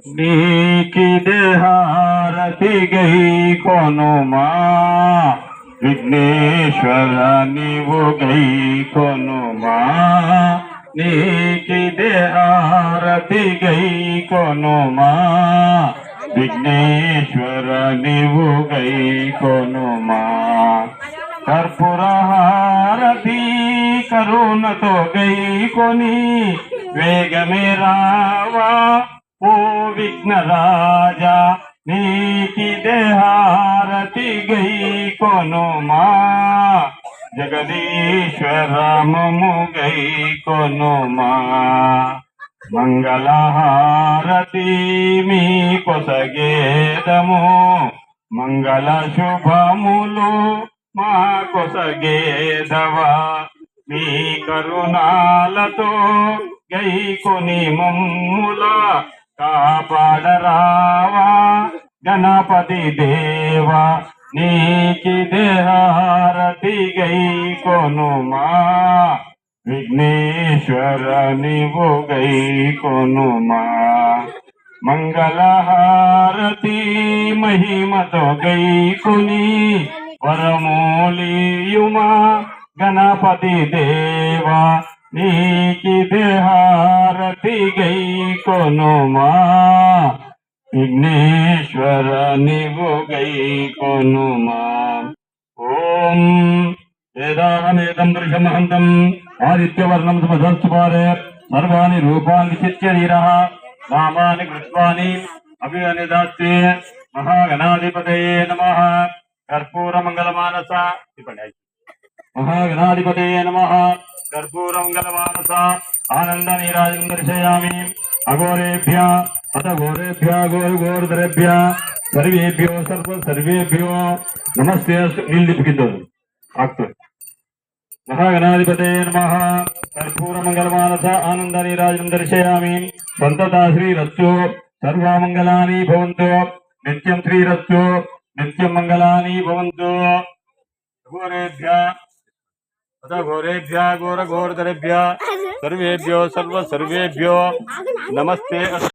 నీకిదే హారతి గై కొనుమా విఘ్నేశ్వర నీవు గై కొనుమా నీకిదే హారతి గై కొనుమా విఘ్నేశ్వర నీవు గై కొనుమా కర్పూర హారతి కరుణతో గై కొని వేగమే రావా ఓ విఘ్నరాజా నీకిదే హారతి గై కొనుమా జగదీశ్వర మము గై కొనుమా మంగళహారతి మీ కొసగేదము మంగళ శుభములు మా కొసగేదవా మీ కరుణాలతో గై కొని మమ్ముల కాపాడరావా గణపతి దేవా నీకిదే హారతి గై కొనుమా విఘ్నేశ్వర నీవు గై కొనుమా మంగళహారతి మహిమతో గై కొని వరమూలియుమా గణపతి దేవా నీకిదే హారతి గై కొనుమా విఘ్నేశ్వర నీవు గై కొనుమా ఓం వేదాహమేకం దృశమహంతం ఆదిత్యవర్ణం సమధర్చుపారే సర్వాణి రూపాన్ని చిత్య నీరః నామాని కృత్వాని అభినిదాస్తే మహాగణాధిపతయే నమః కర్పూర మంగళమానస మహాగణాధిపతయే నమః కర్పూర మంగళమానస ఆనంద నీరాజం దర్శయామి అఘోరేభ్య అత ఘోరేభ్య ఘోరఘోరధరేభ్య సర్వేభ్యో సర్వేభ్యో నమస్తే నిలిపికిద్దు ಆಗ್ತದೆ ಮಹಾಗಣಾಧಿಪತಯೇ ನಮಃ ಕರ್ಪೂರ ಮಂಗಲಮಾನಸ ಆನಂದ ನೀರಾಜಂ ದರ್ಶಯಾಮಿ ಸಂತತಾ ಶ್ರೀರಸ್ತು ಸರ್ವಮಂಗಲಾನಿ ಭವಂತು ನಿತ್ಯಂ ಶ್ರೀರಸ್ತು ನಿತ್ಯಂ ಮಂಗಲಾನಿ ಭವಂತು ಘೋರೇಭ್ಯ ಅಥ ಘೋರೇಭ್ಯ ಘೋರಘೋರಧರೇಭ್ಯ ಸರ್ವೇಭ್ಯೋ ಸರ್ವೇಭ್ಯೋ ನಮಸ್ತೆ